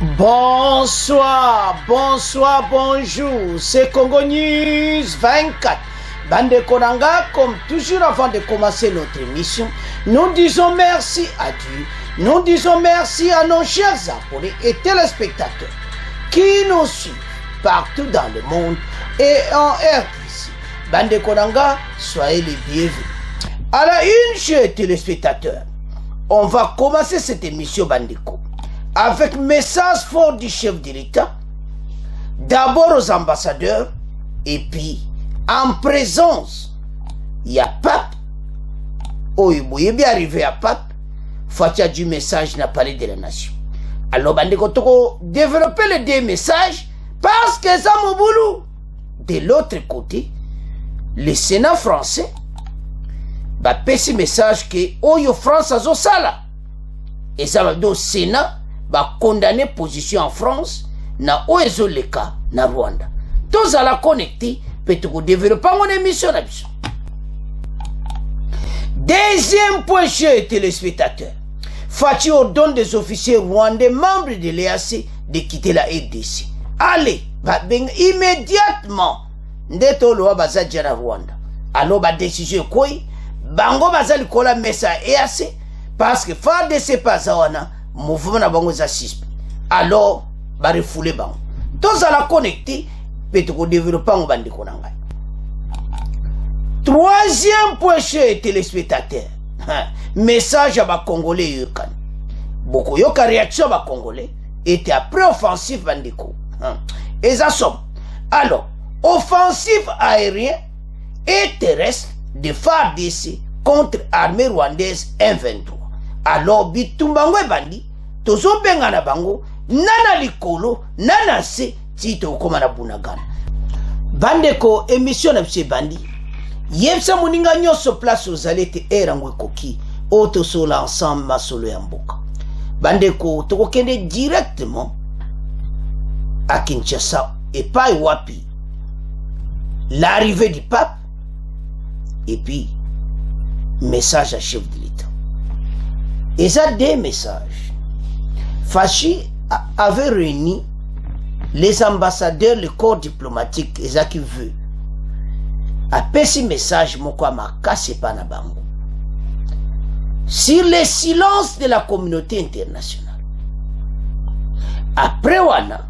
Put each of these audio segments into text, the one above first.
Bonsoir, bonsoir, bonjour, c'est Congo News 24. Bande Konanga, comme toujours avant de commencer notre émission, nous disons merci à Dieu, nous disons merci à nos chers abonnés et téléspectateurs qui nous suivent partout dans le monde et en RDC. Bande Konanga, soyez les bienvenus. À la une, chers téléspectateurs, on va commencer cette émission Bandeko avec message fort du chef de l'État, d'abord aux ambassadeurs, et puis en présence, il y a Pape, il est bien arrivé à Pape, Fatia du message n'a parlé de la nation. Alors, Bandeko Toko, développer les deux messages, parce que ça m'a boulot. De l'autre côté, le Sénat français, bah, ce message que, Oyo France a Zosala. Et ça va dire Sénat, va condamner position en France na oezo le cas na Rwanda. Tous à la connecter peut développer mon émission. Deuxième point, chers téléspectateurs, Fati ordonne des officiers rwandais membres de l'EAC de quitter la RDC. Allez, immédiatement, ndeto lo baza jana Rwanda. Alors ba décision quoi? Bango baza likola messa EAC parce que fa de ces pasawana mouvement na bango za sispe. Alors ba refoulé bango. Tous à la connecter peut développer en bande konanga. Troisième point, chers téléspectateurs, message à ba congolais yokan. Beaucoup yoka réaction ba congolais était après offensive bandeko. Et ça somme. Alors, offensive aérien et terrestre de FARDC contre armée rwandaise M23. Alors, bitumbango bandi, tozo bengana bango, nana likolo, nana se, tito komana bunagana. Bandeko, émission na pse bandi, yepsa moninga nyoso place aux alete erangwe koki, auto sola ensemble masolo yamboka. Bandeko, toko kende directement à Kinshasa et pas Wapi. L'arrivée du pape, et puis, message à chef de l'État. Et ça, des messages. Fachi avait réuni les ambassadeurs, le corps diplomatique, et ça qui veut. Après ce message, mon quoi m'a cassé pas na bango. Sur le silence de la communauté internationale. Après wana,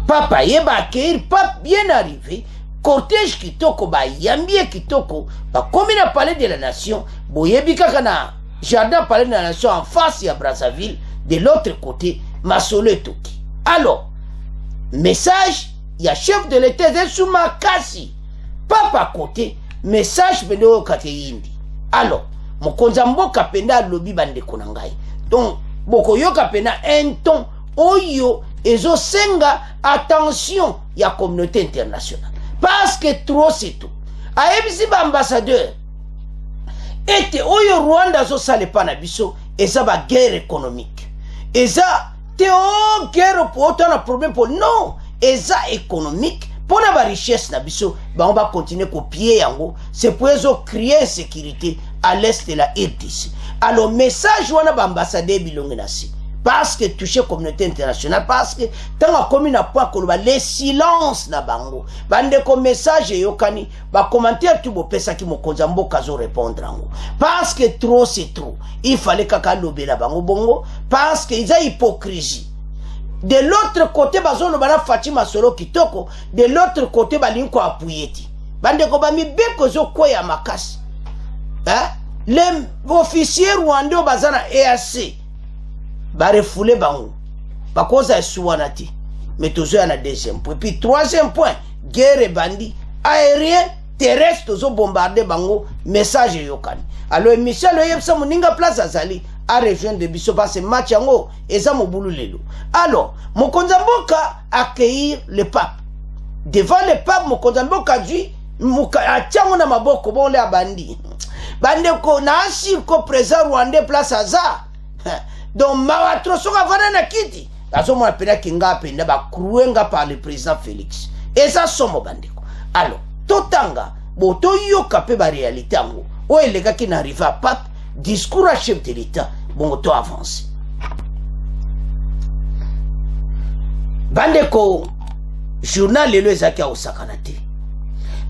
papa yeba accueillir, pape bien arrivé, cortège kitoko, ba yambie kitoko, ba comme il a parlé de la nation, boyebi kakana, jardin parlé de la nation en face à Brazzaville, de l'autre côté, Masolo Toki. Alors, message, il y a chef de l'État, sous ma kasi, papa côté, message beno kateyindi. Alors, mon konzambo kapenda lobby bande konangai. Donc, boko yo kapenda un ton, oyo, ezo senga, attention, il y a communauté internationale. Parce que trop c'est tout. Aebisi ba ambassadeur, ete oyo Rwanda zo sale pa na biso, eza ba guerre économique. Eza teo guerre pour autant un problème pour non, eza économique. Pour la richesse na biso, on va continuer à copier yango. C'est pour eso créer sécurité à l'est de la RDC. Alors message wana ba ambassadeur bilongi nasi. Parce que toucher communauté internationale, parce que tant la commune a point que les silences na bango. Bande comme message yokani, ba commentaire tout beau pesa qui mo konzambo kazo répondre ango. Parce que trop c'est trop. Il fallait kaka lobé la bango bongo parce que ils a hypocrisie. De l'autre côté bazolo bana Fatima Solo kitoko, de l'autre côté balinko apuyeti. Bande ko ba mi beko zo ko ya makasi. Hein? Les officiers rwandais bazana EAC ba refoulé bango ba koza suwanati mais toujours na deuxième point puis troisième point guerre bandi aérien terrestre toujours bombarder bango message yokani. Alors émission le yebsa moninga place azali a rejoindre de biso parce match yango eza mobulu lelo. Alors Mokonzamboka accueillir le pape devant le pape. Mokonzamboka dit muka atiango na maboko bon le abandi bande ko na asir ko président rwandais place aza. Donc, Mawatroso va na kiti. Azo mo apena kinga apenda ba kruenga par le président Félix. Et ça somo bandeko. Alors, totanga boto yo kapé ba réalité ango. O les gars qui n'arrivent à pape, discours à chef de l'État, bon to avance. Bandeko, journal Lelo Ezaki au Sakanate.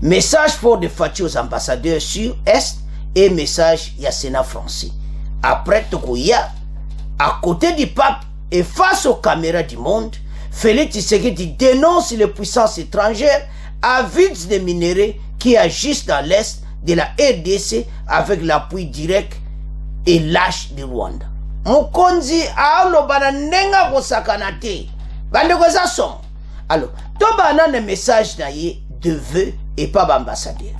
Message fort de Fachi aux ambassadeurs sur Est et message ya Sénat français. Après Tokoya, à côté du pape et face aux caméras du monde, Félix Tshisekedi dénonce les puissances étrangères avides de minerais qui agissent dans l'Est de la RDC avec l'appui direct et lâche du Rwanda. Mokonzi alobana nenga kosakanate. Bandeko za somo. Alors, tobana un message naye de vœux et pas d'ambassadeur.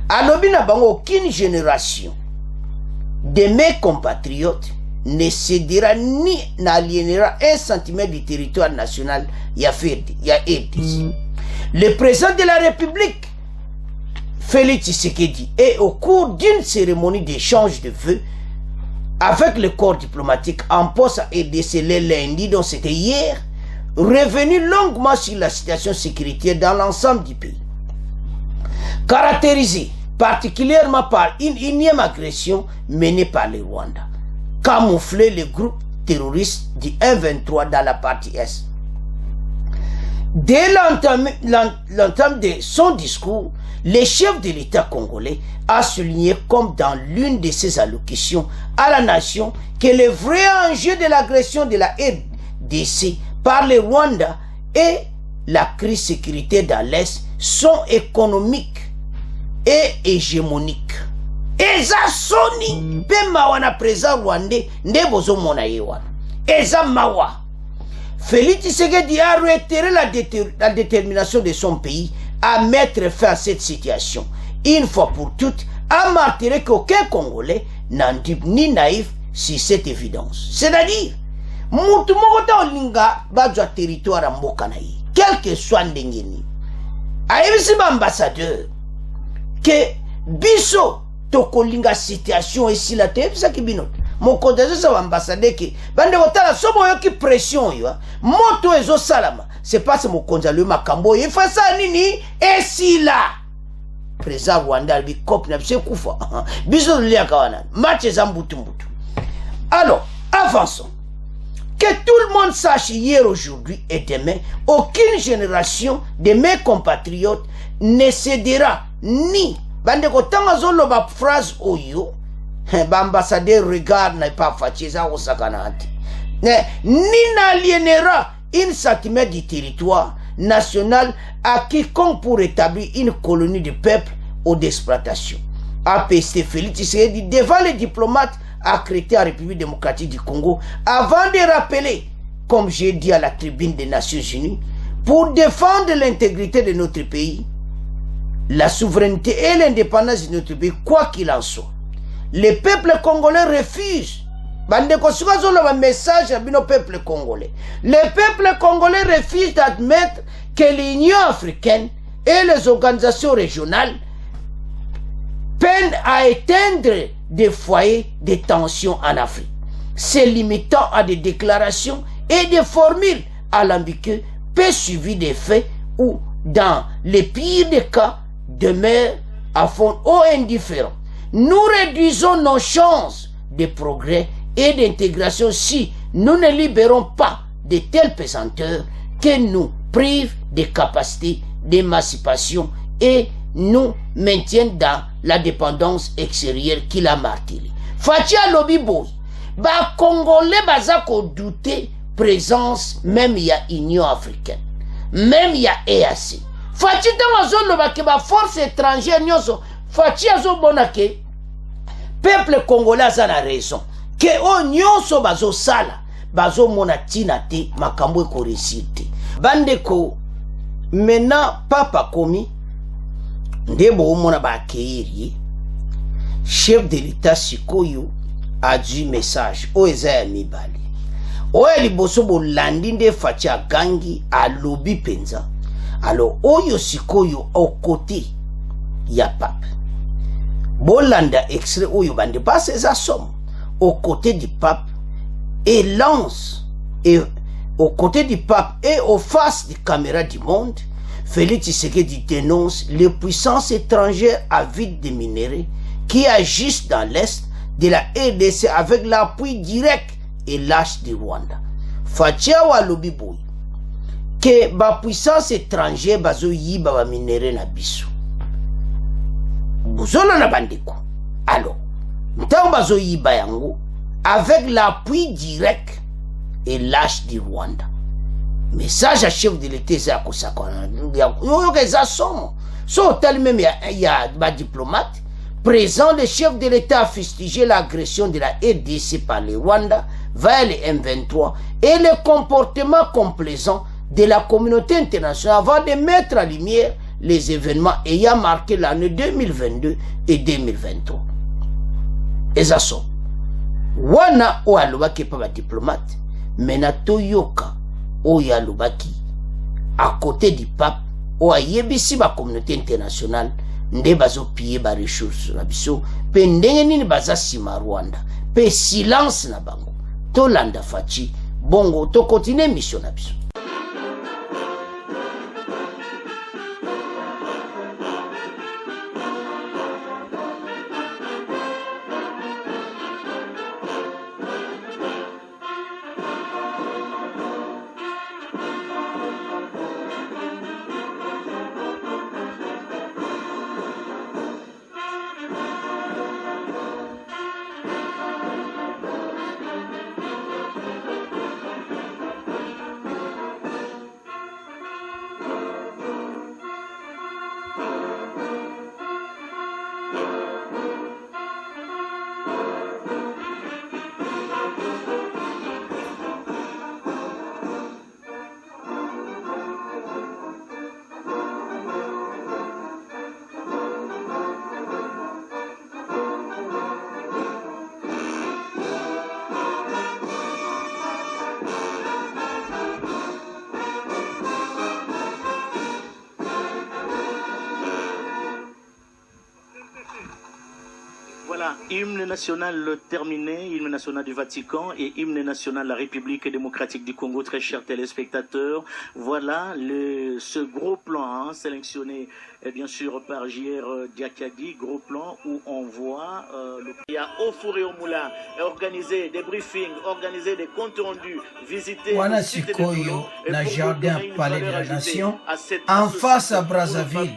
Alobi na bango aucune génération de mes compatriotes ne cédera ni n'aliénera 1 centimètre du territoire national ya RDC. Le président de la République, Félix Tshisekedi, est au cours d'une cérémonie d'échange de vœux avec le corps diplomatique en poste à RDC le lundi, donc c'était hier, revenu longuement sur la situation sécuritaire dans l'ensemble du pays, caractérisée particulièrement par une énième agression menée par le Rwanda, camoufler le groupe terroriste du M23 dans la partie Est. Dès l'entame de son discours, le chef de l'État congolais a souligné comme dans l'une de ses allocutions à la nation que le vrai enjeu de l'agression de la RDC par le Rwanda et la crise sécuritaire dans l'Est sont économiques et hégémoniques. Eza soni pe mawana président rwandais nde bozo mona yewana. Eza mawa. Félix Tshisekedi a réitéré la détermination de son pays à mettre fin à cette situation. Une fois pour toutes, a martelé qu'aucun Congolais n'en dit ni naïf sur cette évidence. C'est-à-dire, mutu mokota olinga bazwa territoire mboka na ye, quel que soit ndengeni. Ayebisi ba ambassadeur que biso tokolinga situation ici la tête ça qui binote. Mon côté ça ambassadeur que bande kotala sobo yo ki pression yo moto ezo salama c'est pas ce mon konza le makambo il fait ça nini et si là président Rwanda bi cop na bise kufa biso lia kawana match zambutu mbutu. Alors avançons. Que tout le monde sache hier, aujourd'hui et demain, aucune génération de mes compatriotes ne cédera ni bande kotanga zolo ba phrase oyo l'ambassadeur regarde n'est pas fatigué au sakanati ni n'aliénera 1 centimètre du territoire national à quiconque pour établir une colonie de peuple ou d'exploitation. APC Félix Tshisekedi devant les diplomates accrédités en République démocratique du Congo avant de rappeler, comme j'ai dit à la tribune des Nations Unies, pour défendre l'intégrité de notre pays, la souveraineté et l'indépendance de notre pays, quoi qu'il en soit. Le peuple congolais refuse. Message à nos peuples congolais. Le peuple congolais refuse d'admettre que l'Union africaine et les organisations régionales peinent à éteindre des foyers de tension en Afrique, se limitant à des déclarations et des formules alambiquées, peu suivies des faits ou, dans les pires des cas, demeurent à fond ou indifférents. Nous réduisons nos chances de progrès et d'intégration si nous ne libérons pas de telles pesanteurs qui nous privent des capacités d'émancipation et nous maintiennent dans la dépendance extérieure qui l'a martelé. Fatia lobi boy, ba Congolais bazako douter présence même il y a Union africaine, même il y a EAC. Fatia dans zone ba ke ba force étrangère nyoso, Fatia zo bonake peuple congolais a raison que o nyonso bazo sala bazo mona tina te makambo ko réussite. Bandeko maintenant papa komi ndebo omona ba keiri chef de l'état sikoyo a du message o eza mibali o eli boso bolandi nde Fatia gangi a lobi penza. Alors oyo sikoyo au côté ya pape bolanda extrait oyo bande passe eza somme au côté du pape et lance et au côté du pape et aux faces des caméras du monde. Félix Tshisekedi dénonce les puissances étrangères avides de minerais qui agissent dans l'Est de la RDC avec l'appui direct et lâche du Rwanda. Fatia Walobi Boy. que ba puissance étrangère bazo yiba ba minéraux na biso. Bozolo na bandeko. Alors, ntango bazo yiba yango avec l'appui direct et lâche du Rwanda. Message à chef de l'État ça ko sakona. Yo keza somo. So tel même il y a ba diplomate présent, le chef de l'État a fustigé l'agression de la RDC par le Rwanda vers les M23 et le comportement complaisant de la communauté internationale avant de mettre en lumière les événements ayant marqué l'année 2022 et 2023. Et ça sont wana o alobaki pa ba diplomate mena toyoka o yalobaki à côté du pape o ayebisi ba communauté internationale nde bazo piller ba ressources na biso pe ndenge nini baza sima Rwanda pe silence na bango to landa faci bongo to continuer mission na biso. Voilà, hymne national terminé, hymne national du Vatican et hymne national de la République démocratique du Congo, très chers téléspectateurs. Voilà ce gros plan sélectionné bien sûr par JR Diakadi, gros plan où on voit il y a au four et au moulin, organiser des briefings, organiser des comptes rendus, visiter le site de Boulot, na jardin Palais de la Nation, en face à Brazzaville.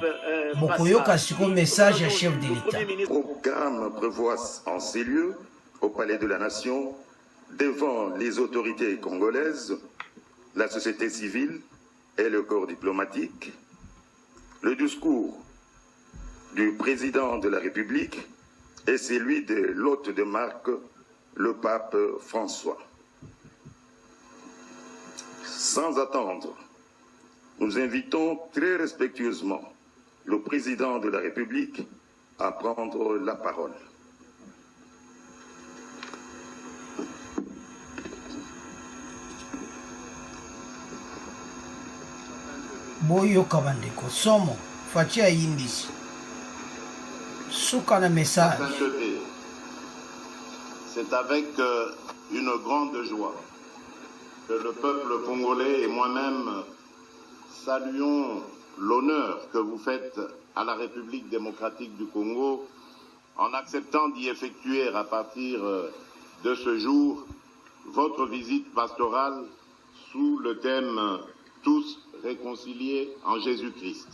Bokoyoka siko message à chef de l'État. Le programme prévoit en ces lieux, au Palais de la Nation, devant les autorités congolaises, la société civile et le corps diplomatique, le discours du président de la République et celui de l'hôte de marque, le pape François. Sans attendre, nous invitons très respectueusement le président de la République à prendre la parole. Boyo Kabandeko, Somo, Fatia Yindis, Soukana message. C'est avec une grande joie que le peuple congolais et moi-même saluons l'honneur que vous faites à la République démocratique du Congo en acceptant d'y effectuer à partir de ce jour votre visite pastorale sous le thème « Tous réconciliés en Jésus-Christ ».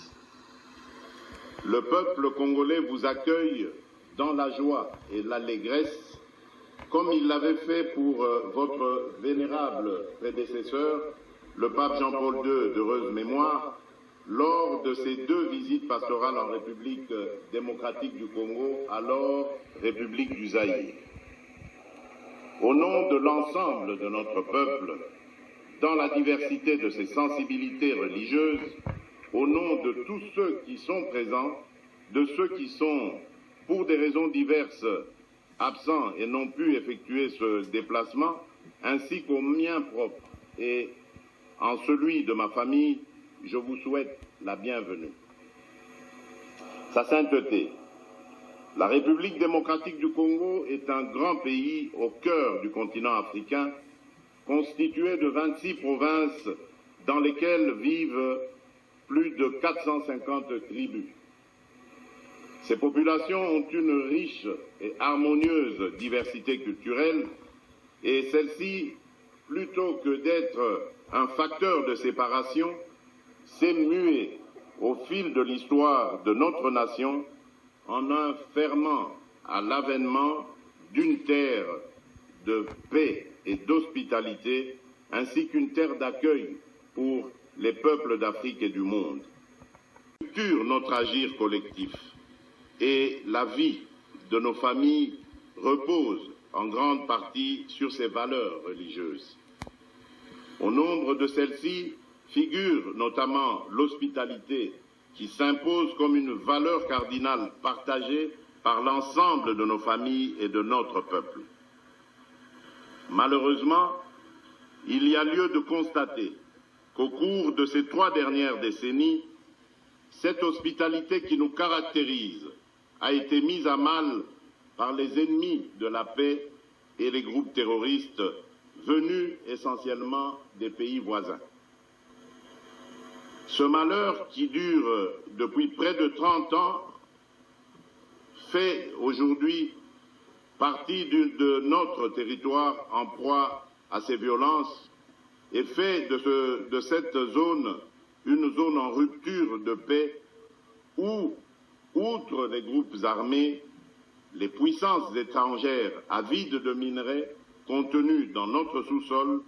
Le peuple congolais vous accueille dans la joie et l'allégresse comme il l'avait fait pour votre vénérable prédécesseur, le pape Jean-Paul II d'heureuse mémoire, lors de ses 2 visites pastorales en République démocratique du Congo, alors République du Zaïre. Au nom de l'ensemble de notre peuple, dans la diversité de ses sensibilités religieuses, au nom de tous ceux qui sont présents, de ceux qui sont, pour des raisons diverses, absents et n'ont pu effectuer ce déplacement, ainsi qu'au mien propre et en celui de ma famille, je vous souhaite la bienvenue. Sa sainteté, la République démocratique du Congo est un grand pays au cœur du continent africain, constitué de 26 provinces dans lesquelles vivent plus de 450 tribus. Ces populations ont une riche et harmonieuse diversité culturelle et celle-ci plutôt que d'être un facteur de séparation, s'est mué au fil de l'histoire de notre nation en un ferment à l'avènement d'une terre de paix et d'hospitalité, ainsi qu'une terre d'accueil pour les peuples d'Afrique et du monde. Notre agir collectif et la vie de nos familles repose en grande partie sur ces valeurs religieuses. Au nombre de celles-ci figure notamment l'hospitalité qui s'impose comme une valeur cardinale partagée par l'ensemble de nos familles et de notre peuple. Malheureusement, il y a lieu de constater qu'au cours de ces 3 dernières décennies, cette hospitalité qui nous caractérise a été mise à mal par les ennemis de la paix et les groupes terroristes venus essentiellement des pays voisins. Ce malheur qui dure depuis près de 30 ans fait aujourd'hui partie de notre territoire en proie à ces violences et fait de cette zone une zone en rupture de paix où, outre les groupes armés, les puissances étrangères avides de minerais contenus dans notre sous-sol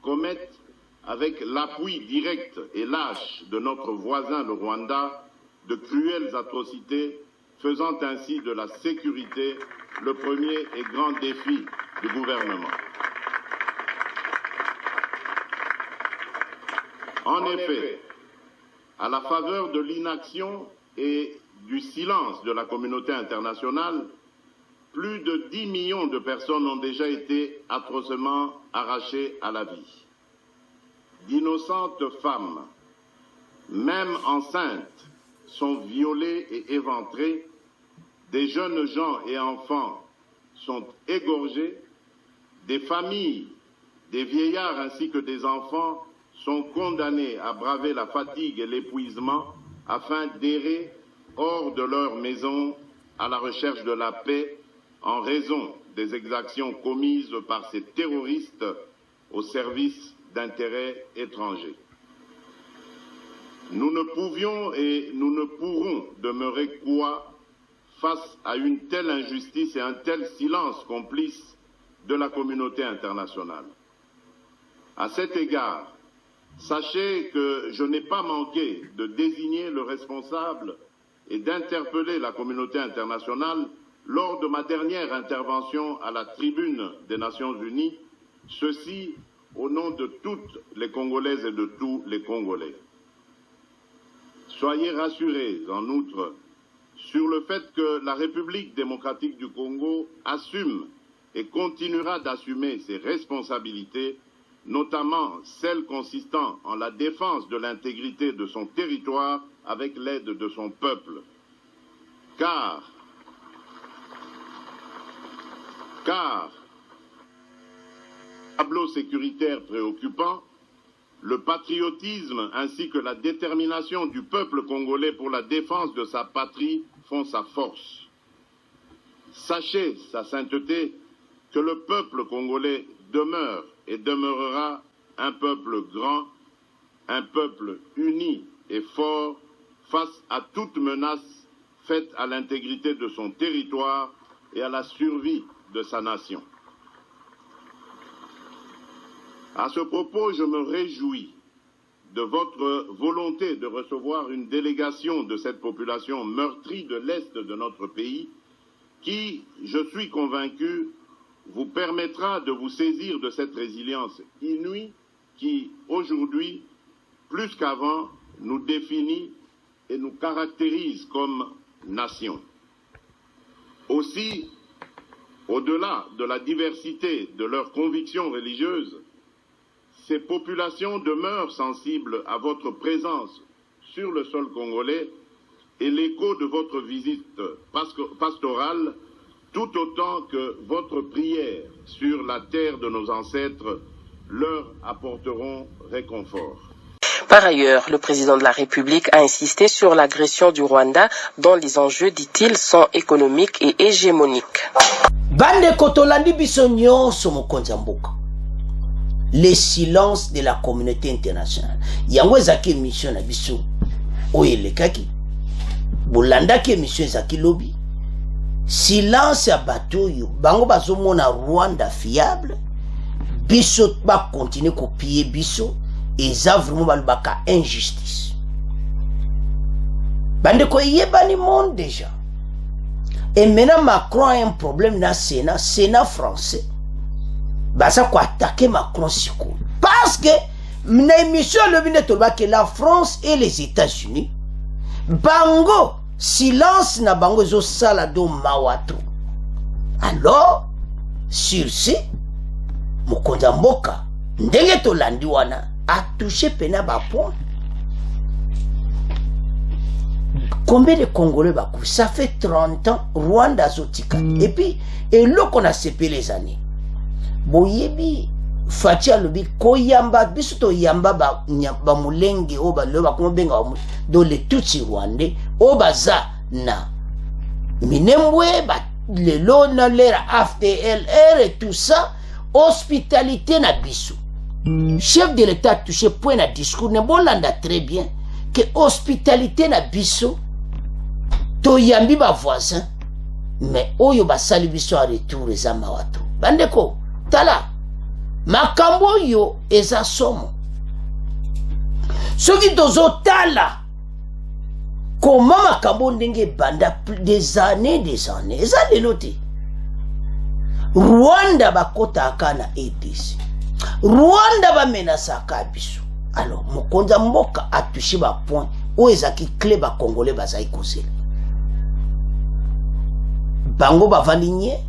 commettent, avec l'appui direct et lâche de notre voisin le Rwanda, de cruelles atrocités, faisant ainsi de la sécurité le premier et grand défi du gouvernement. En effet, à la faveur de l'inaction et du silence de la communauté internationale, plus de 10 millions de personnes ont déjà été atrocement arrachées à la vie. D'innocentes femmes, même enceintes, sont violées et éventrées. Des jeunes gens et enfants sont égorgés. Des familles, des vieillards ainsi que des enfants sont condamnés à braver la fatigue et l'épuisement afin d'errer hors de leur maison à la recherche de la paix en raison des exactions commises par ces terroristes au service d'intérêts étrangers. Nous ne pouvions et nous ne pourrons demeurer cois face à une telle injustice et un tel silence complice de la communauté internationale. À cet égard, sachez que je n'ai pas manqué de désigner le responsable et d'interpeller la communauté internationale lors de ma dernière intervention à la tribune des Nations Unies, ceci au nom de toutes les Congolaises et de tous les Congolais. Soyez rassurés, en outre, sur le fait que la République démocratique du Congo assume et continuera d'assumer ses responsabilités, notamment celles consistant en la défense de l'intégrité de son territoire avec l'aide de son peuple. Car tableau sécuritaire préoccupant, le patriotisme ainsi que la détermination du peuple congolais pour la défense de sa patrie font sa force. Sachez, sa sainteté, que le peuple congolais demeure et demeurera un peuple grand, un peuple uni et fort face à toute menace faite à l'intégrité de son territoire et à la survie de sa nation. À ce propos, je me réjouis de votre volonté de recevoir une délégation de cette population meurtrie de l'Est de notre pays qui, je suis convaincu, vous permettra de vous saisir de cette résilience inouïe qui, aujourd'hui, plus qu'avant, nous définit et nous caractérise comme nation. Aussi, au-delà de la diversité de leurs convictions religieuses, ces populations demeurent sensibles à votre présence sur le sol congolais et l'écho de votre visite pastorale, tout autant que votre prière sur la terre de nos ancêtres leur apporteront réconfort. Par ailleurs, le président de la République a insisté sur l'agression du Rwanda dont les enjeux, dit-il, sont économiques et hégémoniques. Bande kotolandi biso nyonso mokonzi ya mboka. le silence de la communauté internationale. Yango ezaki mission na biso oyelekaki bolandaki mission ezaki lobi silence ya bato yo bango bazomona Rwanda fiable biso ba continuer copier biso eza vraiment balubaka injustice bande ko yebani monde déjà. Et maintenant Macron a un problème dans le Sénat français. Bah ça quoi attaquer Macron siko. Parce que na émission le que la France et les États-Unis bango silence na bango zo salado mawato. Alors sur ce mokonza mboka ndenge to landi wana a touché pena ba point. Combien de Congolais bakou? Ça fait 30 ans, Rwanda Zotika. Et puis, et là qu'on a séparé les années. Boyebi, Fatia Lobi, Koyamba, Bisuto Yamba, ba Mulenge, Oba, Loba, Komobenga, do le Tutsi Rwandais, Obaza, na. Minembwe, ba, le lona, l'era, AFTLR et tout ça, hospitalité na biso. Chef de l'État touché point na discours, ne bolanda très bien, que hospitalité na biso, toyambi ba voisin mais oyo basali biso a retour eza mawato bandeko tala makambo yo eza somo soki tozo tala comment makambo ndenge banda des années eza lelo te Rwanda bakota akana EDC Rwanda bamenasaka biso alors mokonza mboka atushi ba point oyo ezaki clé ba congolais bazai kosela bango bavalinye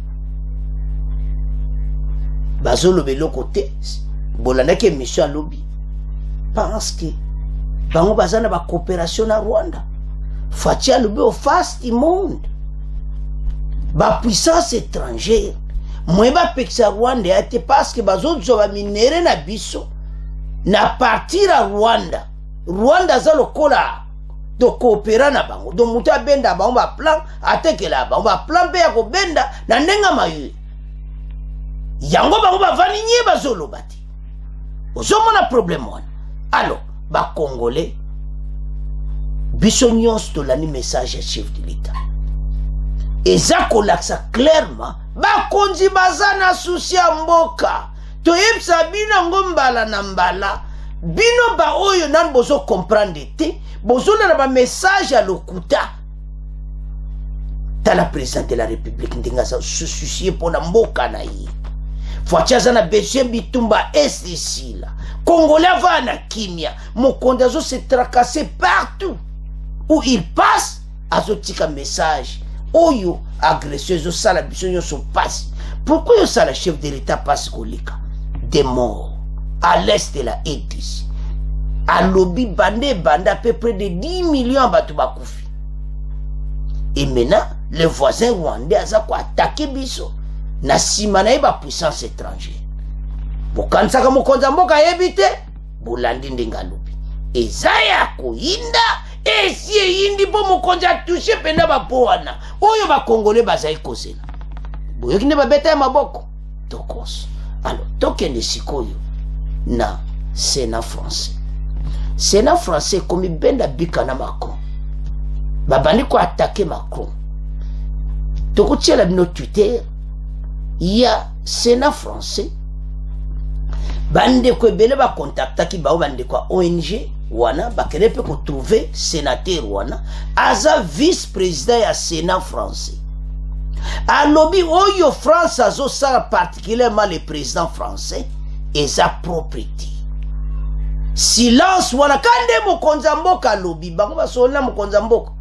bazolo beloko te bolandaki mission lobby parce que bango bazana ba coopération na Rwanda fatia lobby au face du monde ba puissance étrangère moi ba peksa Rwanda ate parce que bazozo ba minere na biso na partir à Rwanda za lokola to coopérer na bango do muta benda bango ba plan atekela bango ba plan pe ya ko benda na ndenga mayu yango bango ba vaninye bazolo bati ozomona problème wana alors ba congolais biso nyonso to lani message ya chef de l'état eza kolaksa clairement ba konzi bazana souci ya mboka to yebsa bino ngombala na mbala bino ba oyo nan bozo comprendre te bozo na ba message à lokuta ta la président de la république ndinga sa soucier pour na mboka na yi Fatia zana besoin bitumba ici là congolais va na kimia mokonda zo se tracasser partout où il passe azotika message oyo agression zo sala biso so passe pourquoi yo sala chef de l'état passe kolika des morts à l'est de la EDC. À lobby banda à peu près de 10 millions batu bakoufi. Et maintenant, les voisins rwandais ont attaqué biso. Na simana ba puissance étrangère. Bokansa ka mokonza mboka yebite, bolandi ndenga lobby. Ezaya ko inda, esi yindi po mokonza touché penda ba poana. Oyo ba congolais bazai kozela. Boyo kine ba beta ya maboko. Tokos. Alors, tokende sikoyo na Sénat français. Sénat français comme benda bikana Macron. Babandi ko attaquer Macron. Toko tiela bino Twitter, il y a Sénat français. Bande ko bele ba contacta ki ba bande ko ONG wana ba kerepe ko trouver sénateur wana aza vice-président ya Sénat français. A lobby oyo France azo sala particulièrement le président français et sa propriété. Silence wana kande mokonza mboka lobby bango basona mokonza mboka.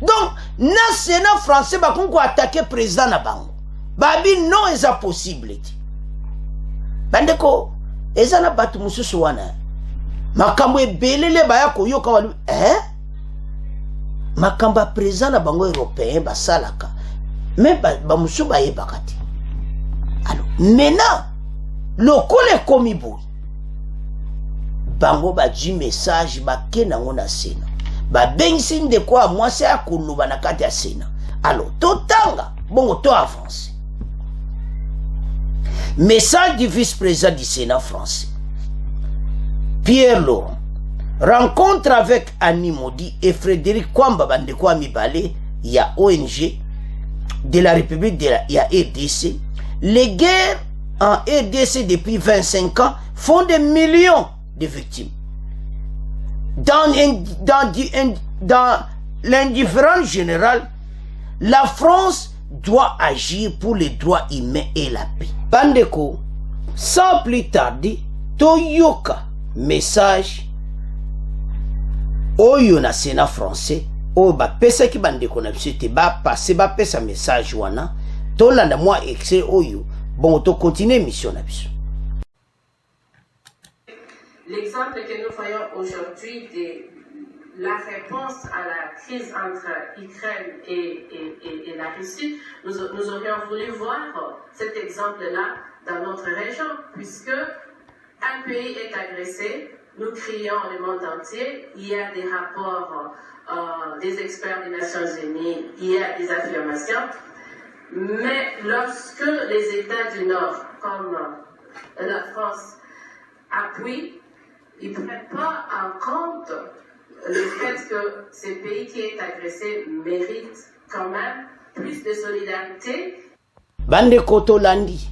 Donc na Sénat français ba konko attaquer président na bango. Babi non eza possible. Bandeko eza na batu mususu wana. Makambo ebelele baya koyoka walu makamba président na bango européen basalaka. Mais ba musuba yebakati. Alors maintenant lokole komi boy bango ba du message ba kenango na Sénat ba bengisi nde kwa mwasi ya kuluba na kati ya Sénat. Alors totanga bongo to avance. Message du vice-président du Sénat français Pierre Laurent. Rencontre avec Annie Modi et Frédéric Kwamba Bandeko Amibale, il y a ONG de la République, il y a RDC. Les guerres en RDC depuis 25 ans font des millions de victimes. Dans l'indifférence générale, la France doit agir pour les droits humains et la paix. Bandeko, sans plus tarder, Toyoka, message Oyo na Sénat français, o ba pesa ki bandeko na biso te ba passer ba pesa message wana, to landa moi excès oyo, bon to continuer mission na biso. L'exemple que nous voyons aujourd'hui de la réponse à la crise entre l'Ukraine et la Russie, nous aurions voulu voir cet exemple-là dans notre région, puisque un pays est agressé, nous crions le monde entier, il y a des rapports des experts des Nations Unies, il y a des affirmations, mais lorsque les États du Nord, comme la France, appuient, ils ne prennent pas en compte le fait que ce pays qui est agressé mérite quand même plus de solidarité. Bande Koto Landi.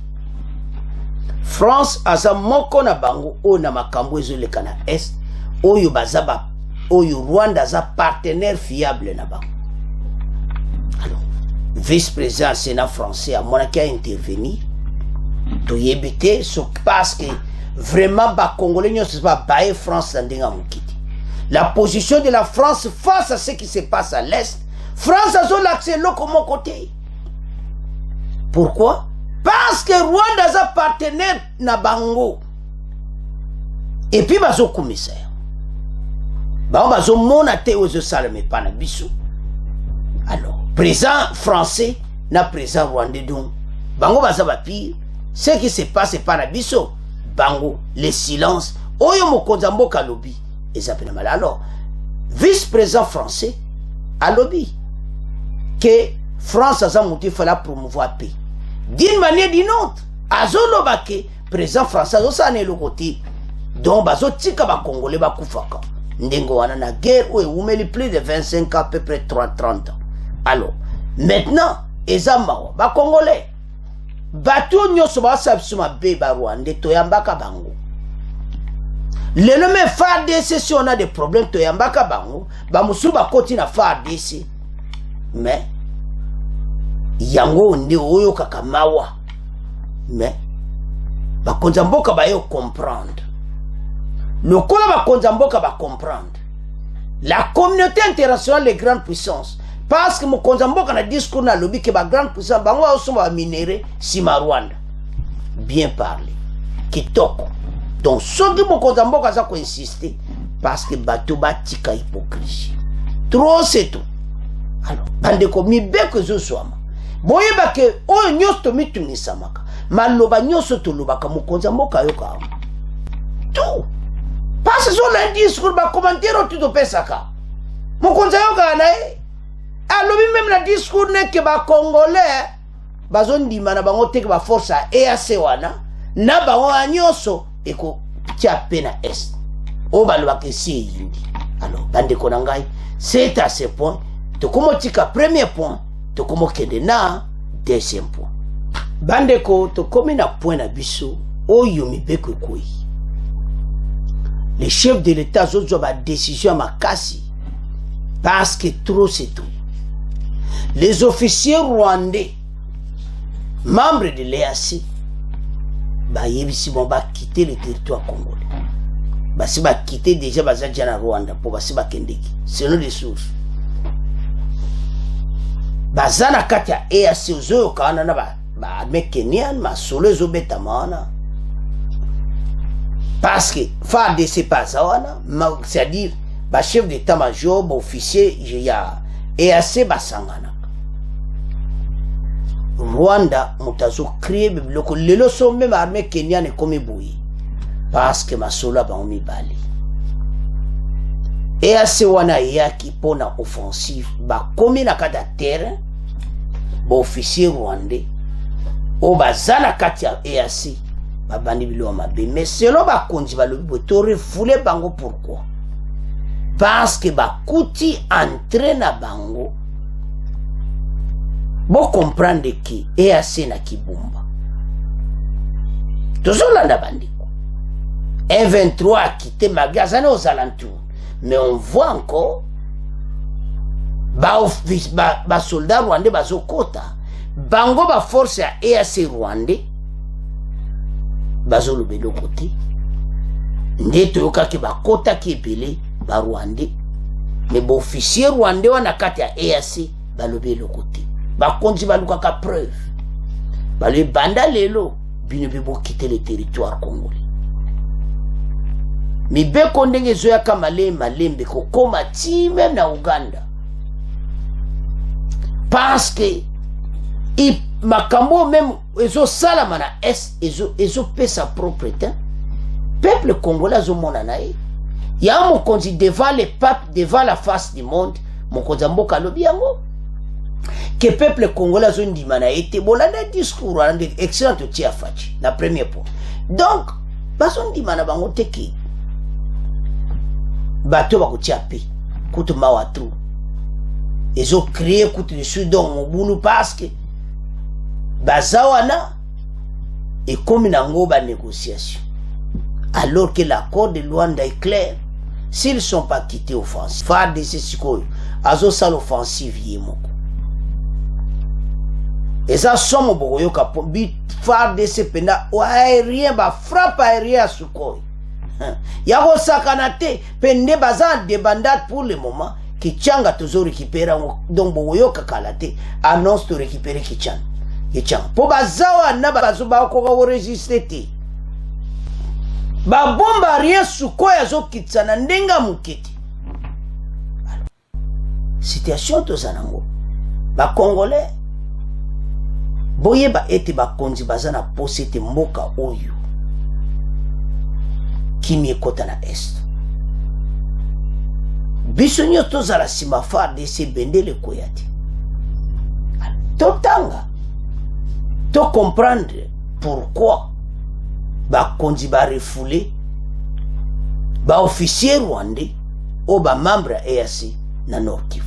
France aza moko na bango o na makambo ezoleka na est oyo bazaba oyo Rwanda aza partenaire fiable na bango. Alors vice-président Sénat français a monaki a intervenir to yebite so parce que vraiment ba congolais nyonso ba bae France ndenga mukiti. La position de la France face à ce qui se passe à l'est, France a l'accès loko mon côté. Pourquoi? Parce que Rwanda est un partenaire na bango. Et puis bazo commissaire. Bazo monate aux salame pas na biso. Alors, président français na président rwandais donc. Bango baza ba pire. Ce qui se passe pas na biso. Bango, le silence. Oyo mokonza mboka lobby. Ezapena mal. Alors, vice-président français a lobby que France a monté fallait promouvoir paix. D'une manière ou d'une autre, azolobake président français azosane le côté donc bazotika ba congolais ba kufaka ndengo wana na guerre où umeli plus de 25 ans à peu près 30 ans. Alors maintenant ezamawa ba congolais batu nyoso ba sabsuma be ba Rwanda toyambaka bango lelo me FARDC si on a des problèmes toyambaka bango ba musuba koti na FARDC mais yango ndi oyo kakamawa mais bakonza mboka bayo comprendre lokola bakonza mboka ba comprendre la communauté internationale les grandes puissances parce que mokonza mboka na discours na lobby que ba grande puissance bango osoma minéré sima Rwanda bien parler kitoko donc soki mokonza mboka za ko insister parce que bato batika hypocrisie trop c'est tout. Alors bande ko mibeko zo swama boyeba ke oyo nyosto mitungisamaka maloba nyoso tolobaka mokonza mboka yoka tout parce que sur discours ba commentaire tout pesaka mokonza yoka na alobi même na discours ne ke ba congolais bazondima na bango teke ba force a EAC wana na bango nyoso eko tia pena est o baloba ke si yindi. Alors bande ko ngai c'est à ce point to komotika premier point to komo kende na deuxième point. Bandeko to komi na point na biso oyo mibeko koi. Les chefs de l'État zozo ba décision makasi parce que trop c'est tout. Les officiers rwandais membres de l'EAC ba yebisi bon ba quitter le territoire congolais. Ba si ba quitter déjà ba zadia na Rwanda pour ba si ba kendeki selon les sources. Bazana kati ya EAC ozo kana na ba me Kenyan ma solo zo betamana parce que FARDC pas wana c'est-à-dire ba chef d'état-major ba officier ya EAC basangana Rwanda mutazo créer bibloko lelo so même armée Kenyan comme boui parce que ma solo ba on mibali EAC wana yaki pona offensive ba komi na kada terrain ba officier rwandais o bazana kati ya EAC babandi bilo mabe. Mais selon bakonzi balobi to refoule bango pourquoi? Parce que bakuti entraîne na bango. Bo comprendre que EAC na kibumba. Tozolanda bandiko. M23 a quitté Magazane aux alentours. Mais on voit encore ba soldats rwandais bazokota. Bango ba force ya EAC rwandais bazolobe de côté. Nde toyoka ke bakota ki ebele ba rwandais. Mais ba officier rwandais wana kati ya EAC balobe le côté. Bakonzi baluka ka preuve. Balobe banda lelo bino bebo quitter le territoire congolais. Mi be kondenge zoya kama malembe kokoma ti même na Uganda. Parce que makambo même ezo salama na est ezo pesa propriété. Peuple congolais zo mona nae. Ya mo konzi devant les papes, devant la face du monde, mon konza mboka lobi yango. Que peuple congolais zo ndima na été bolanda discours ande excellent tia fachi na premier point. Donc baso ndima na bango teki. Bato bakotia pe kutu mawatru. Ils ont créé kutu de Soudan Mobutu parce que bazawana et comme nango ba négociation. Alors que l'accord de Luanda est clair, s'ils ne sont pas quittés offensifs, faire de ces sikoyo, azo sal offensive yemoko. Et ça somme boyo ka pombi faire de ces penda aérien ba frappe aérien à Sukhoi. Yako sakanate pende bazan de bandade pour le moment. Kichanga toujours récupérer donc boyo kakalate annonce de récupérer Kichanga. Kichanga. Po bazawa na bazo ba ko résister ti. Ba bomba rien Sukhoi zo kitsana ndenga mukiti. Situation to zanango. Ba Congolais boye ba ete ba konzi bazana posete mboka oyo. Kimi ekota na est. Bisonyo tozala simafar de se bendele koyati. Totanga. To comprendre pourquoi ba konzi ba refoulé ba officier rwandais ou ba membre EAC na Nord Kivu.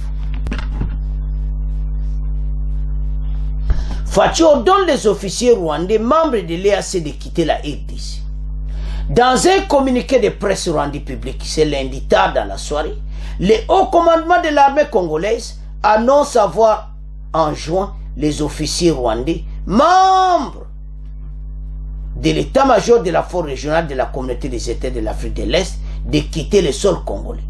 Fachi ordonne les officiers rwandais membres de l'EAC de quitter la RDC. Dans un communiqué de presse rendu public, c'est lundi tard dans la soirée, le haut commandement de l'armée congolaise annonce avoir enjoint les officiers rwandais, membres de l'état-major de la force régionale de la communauté des États de l'Afrique de l'Est, de quitter le sol congolais.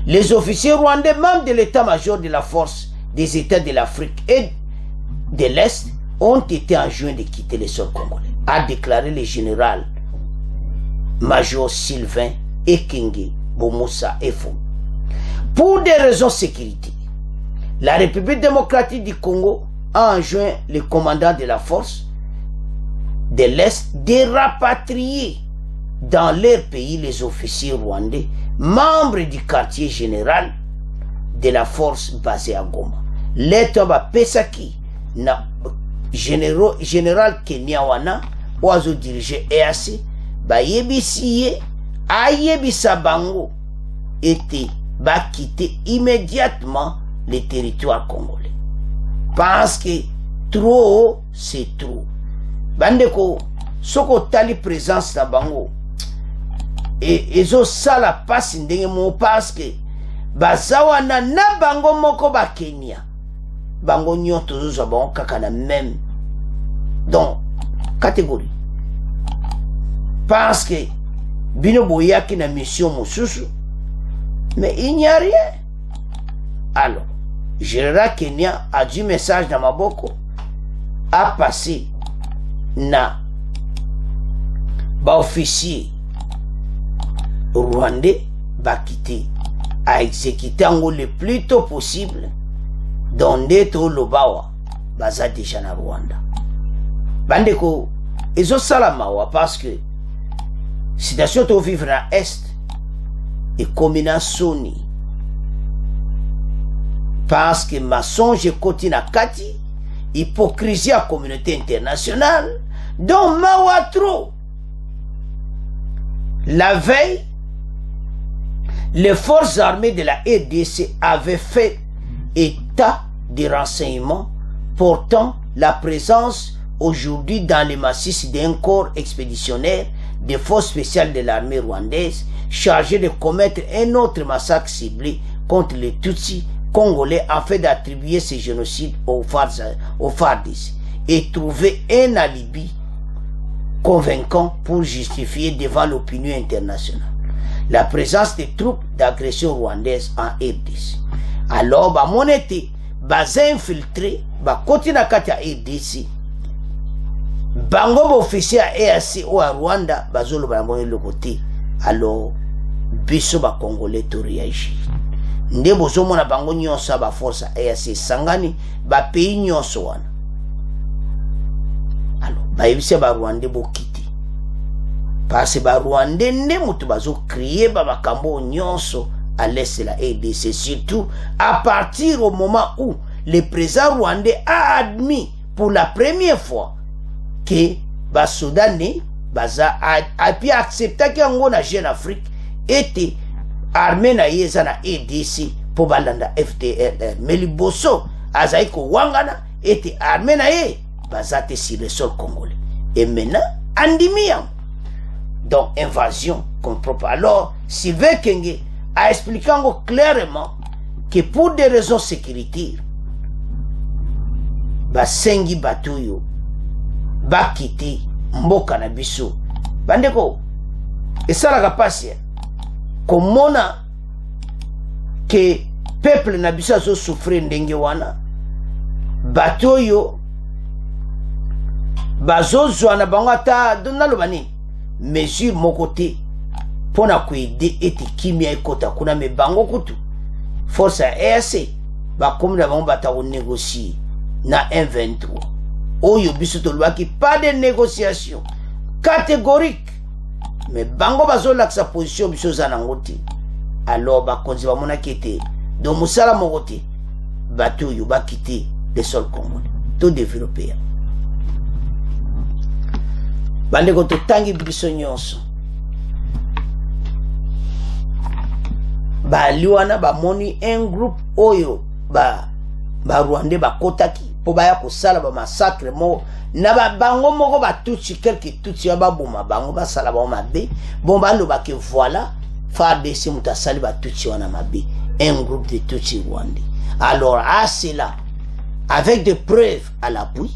Les officiers rwandais, membres de l'état-major de la force des États de l'Afrique et de l'Est, ont été enjoints de quitter le sol congolais, a déclaré le général Major Sylvain Ekenge Bomoussa Efo. Pour des raisons de sécurité, la République démocratique du Congo a enjoint le commandant de la force de l'Est de rapatrier dans leur pays les officiers rwandais, membres du quartier général de la force basée à Goma. L'État Pesaki, général Kenyawana, oiseau dirigé EAC, Bayebisiye, Ayebisa Bango, était quitter immédiatement le territoire congolais. Parce que trop, c'est trop. Bandeko, soko tali présence na Bango, et ezo sala passe ndenge mo parce que bazawana na Bango moko ba Kenya. Bango nyoto zo bango kaka na même. Donc, catégorie. Parce que bino boyaki na mission mosusu, mais il n'y a rien. Alors, général Kenya a du message dans Maboko, a passé na ba officier rwandais ba quitter, a exécuté le plus tôt possible dans Ndeto Lobawa, baza déjà na Rwanda. Bandeko, ezo salamawa parce que situation to vivre na est et comme na soni parce que mensonge koti na kati hypocrisie à communauté internationale dont mawatro La veille, les forces armées de la RDC avaient fait état de renseignements portant la présence aujourd'hui dans les massifs d'un corps expéditionnaire des forces spéciales de l'armée rwandaise chargé de commettre un autre massacre ciblé contre les Tutsis congolais afin d'attribuer ce génocide aux FARDC et trouver un alibi convaincant pour justifier devant l'opinion internationale la présence des troupes d'agression rwandaise en RDC. Alors, mon été, infiltré, côté na kati ya RDC, bango officier à EAC ou à Rwanda, bazolo bango le côté. Alors, biso congolais to réagir. Nde bozo mona bango nyonso ba force EAC sangani ba pays nyonso wana. Alors, yebise ba Rwanda bokiti. Parce que ba Rwanda nde mutu bazo crier ba makambo nyonso à l'est de la RDC, surtout à partir au moment où le président rwandais a admis pour la première fois que ba Soudanais a pu accepter que en jeune Afrique était armé na yeza na RDC pour balanda FDLR. Mais le bosso azaiko wangana était armé na ye bazate sur le sol congolais. Et maintenant andimiam. Donc invasion comme propre. Alors Sylvain Kenge a expliqué clairement que pour des raisons sécuritaires basengi batuyo bakiti mboka na biso bandeko esalaka pasi komona ke peuple na biso azo souffrir ndenge wana batuyo bazozwa na bango ata naloba nini mesure moko te pona kuide ete kimia ekota kuna me bango kutu force ya EAC bakomi na bango bata négocier na M23 oyo biso tolobaki pas de négociation catégorique mais bango bazolakisa position biso za nango te. Alors bakonzi bamonaki ete do mosala moko te bato oyo bakite le sol congolais to développer bandeko totangi biso nyonso baliwana bamoni un groupe oyo ba Rwandais bakotaki po baya kosala ba massacre mo na bango moko batutsi quelque tutsi babuma bango basala ba mabe bon baloba ke voilà FARDC mutasali batutsi wana mabe un groupe de tutsi rwandais. Alors à cela avec des preuves à l'appui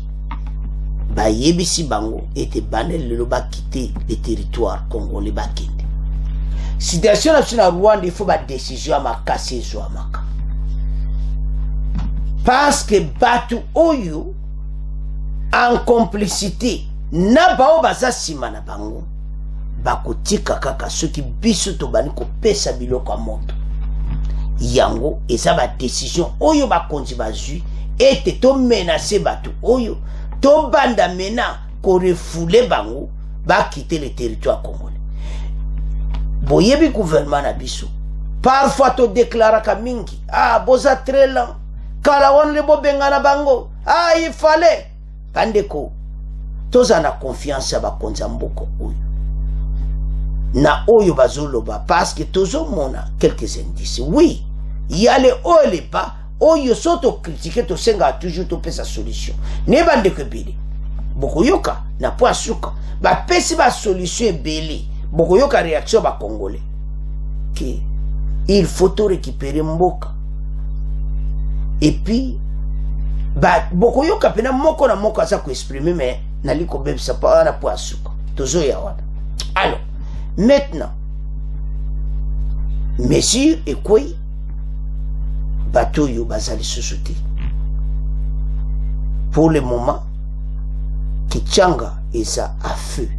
ba yebisi bango ete banel le ba quitter le territoire congolais bakende. Situation nationale Rwanda il faut ba décision makasi zo amaka. Parce que batu oyo en complicité na bao baza sima na bango bakotika kaka soki biso to bani ko pesa biloko ya moto yango eza ba décision oyo bakonzi bazui ete to menacer batu oyo to banda mena ko refoule bango ba quitter le territoire congolais. Boyebi gouvernement na biso parfois to déclara ka mingi boza très lent kala wan le bo bengana bango il fallait bandeko toza na confiance ya bakonza mboko oyo na oyo bazoloba parce que tozo mona quelques indices. Oui, il y a les hauts et les bas oyo soto critiquer to senga toujours to pesa solution ne bandeko bile bokoyoka na po asuka ba pesi ba solution ebele bokoyoka réaction ba congolais que il faut to récupérer mboka. Et puis bokoyoka pena moko na moko asa ko exprimer mais naliko bebisa pa na po asuka tozo ya wana. Alors maintenant mesure et quoi bateau yo bazali susute pour le moment Kichanga eza à feu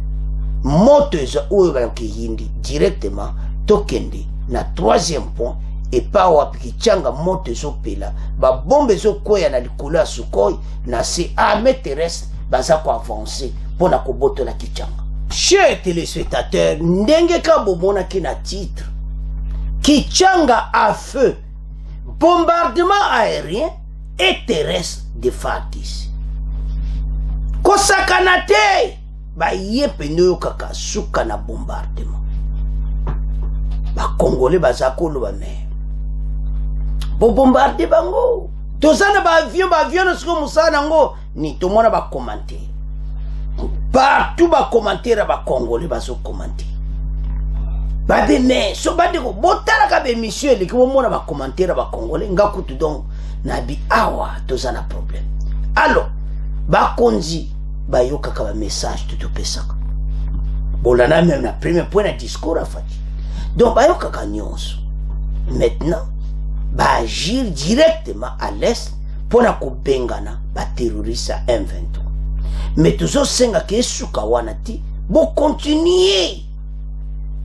moto eza oyo balaki yindi directement tokende na troisième point et pas wapi Kichanga moto ezo pela ba bombe ezo koya na likolo ya Sukhoi na se armée terrestre baza ko avancer pona ko botola Kichanga. Chers téléspectateurs, ndenge ka bomona ki na titre Kichanga à feu, bombardement aérien et terrestre de FARDC. Kosakana te ba yepeno kaka suka na bombardement. ba Congolais bazakolo ba me bo bombarder bango tozana ba avion na siko musana ngo ni tomona ba commenter partout ba commenter ba Congolais bazo commenter ba be me so ba de ko botala ka be monsieur le ko mona ba commenter ba Congolais ngakutu donc na bi awa tozana problème alors ba konzi ba yoka ka ba message tout pesaka bolana même na premier point de discours à fati donc ba yoka ka nyonso maintenant ba agir directement à l'est pour na ko bengana ba terroriste M23 mais toujours senga ke suka wana ti bo continuer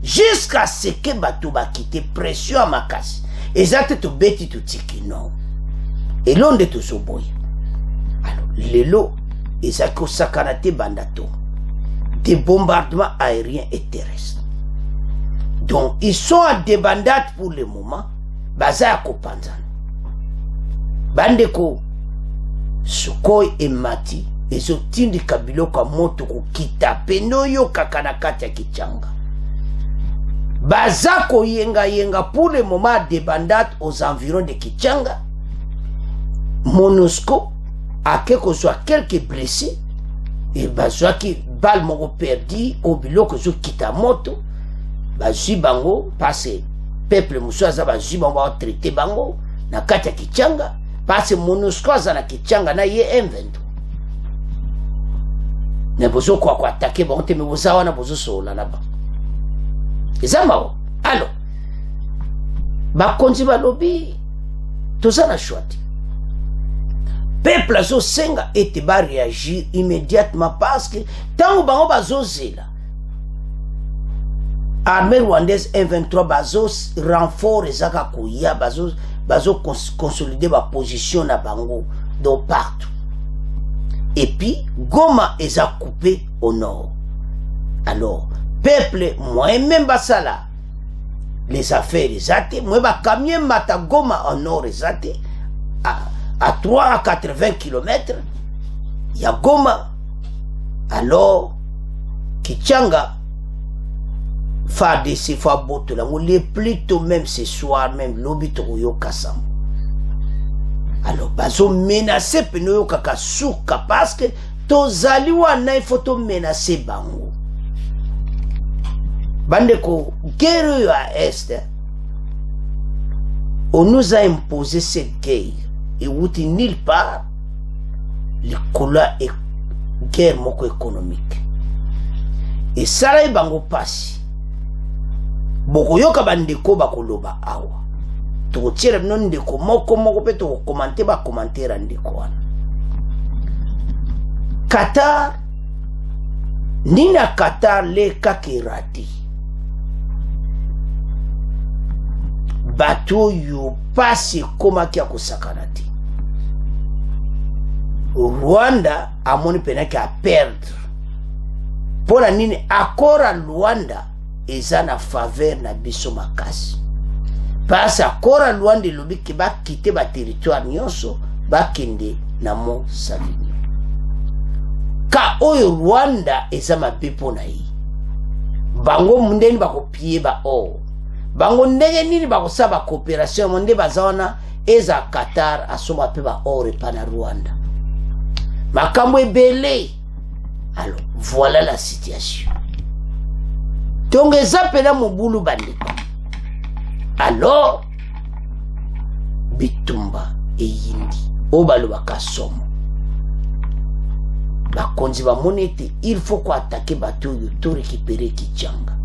jusqu'à ce que bato ba quitter pression à makasi exact to beti to tiki non et l'onde to so boy alors lelo ezako sakanate bandato des bombardements aériens et terrestres donc ils sont en débandade pour le moment baza ko panzana bandeko Sukhoi et Mati ezo tindi kabiloko moto ko kita peno yo kakana kati ya Kichanga baza ko yenga pour le moment débandade aux environs de Kichanga. MONUSCO a quelques blessés et bazwa ki bal moko perdi au biloko zo kita moto bazwi bango parce peuple musaza bazwi bango ba traiter bango na kati ya Kichanga parce MONUSCO za na Kichanga na ye M23 ne bozo kwa attaquer bango te me boza wana bozo sola na ba ezamao alors bakonzi balobi tozana shwati peuple azo senga ete ba réagir immédiatement parce que tant bango bazo zela armée rwandaise M23 bazo renfort ezaka koya bazo consolider ba position na bango donc partout et puis Goma eza coupé au nord alors peuple moi même basala les affaires les athées moi ba camion mata Goma en nord les athées à 3 à 80 km il y a Goma alors Kichanga FARDC Faboto là les plutôt même ce soir même l'obito yo kasam alors bazo menacer peno kaka suka parce que tozali wana il faut to menacer bango bandeko guerre à est on nous a imposé cette guerre et outi nulle part le cola et guerre moko économique et ça bango pasi boko yoka bandeko bakoloba awa to tire non ndeko moko pe to commenter ba commentaire ndeko wana Qatar nina Qatar le kakirati bato yo passe koma kia kosakanati Rwanda amoni penaki a perdre pona nini akora Rwanda eza na faveur na biso makasi parce akora Rwanda lobi ke ba quitter ba territoire nyonso ba kende na mo Savigny ka oyo Rwanda eza mabepo na yi bango mundeni bakopie ba o bango ndenge nini bakosaba coopération monde bazana eza Qatar asoma pe ba or pa na Rwanda makambo ebele alors voilà la situation donc eza pena mobulu bandeko alors bitumba eyindi obaloba kasomo bakonzi ba monete il faut ko attaquer bato yo to récupérer Kichanga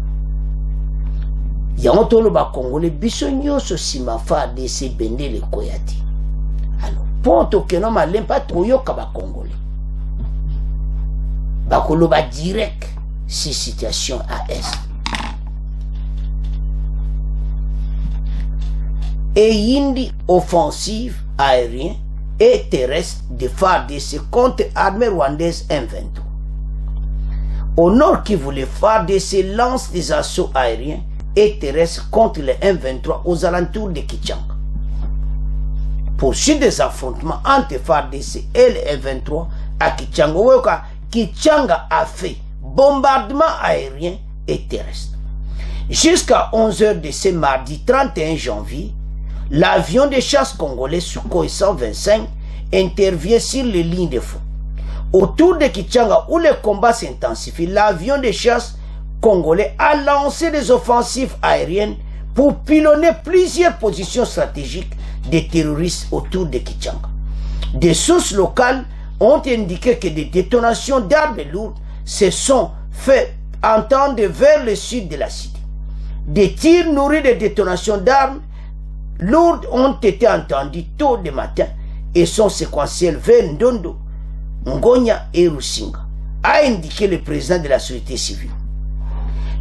yango tolo ba Congolais biso nyoso sima FARDC bendele koyati alors poto que non malem pas trop yoka ba Congolais bakoloba direct si situation à est et yindi offensive aérien et terrestre de FARDC contre armée rwandaise M23. Au nord Kivu, les FARDC lance des assauts aériens et terrestres contre les M23 aux alentours de Kichanga. Poursuite des affrontements entre FARDC et les M23 à Kichanga. Kichanga a fait bombardement aérien et terrestre. Jusqu'à 11h de ce mardi 31 janvier, l'avion de chasse congolais Sukhoi 125 intervient sur les lignes de front. Autour de Kichanga, où les combats s'intensifient, l'avion de chasse congolais a lancé des offensives aériennes pour pilonner plusieurs positions stratégiques des terroristes autour de Kichanga. Des sources locales ont indiqué que des détonations d'armes lourdes se sont fait entendre vers le sud de la cité. Des tirs nourris de détonations d'armes lourdes ont été entendus tôt le matin et sont séquentiels vers Ndondo, Ngonya et Rusinga, a indiqué le président de la société civile.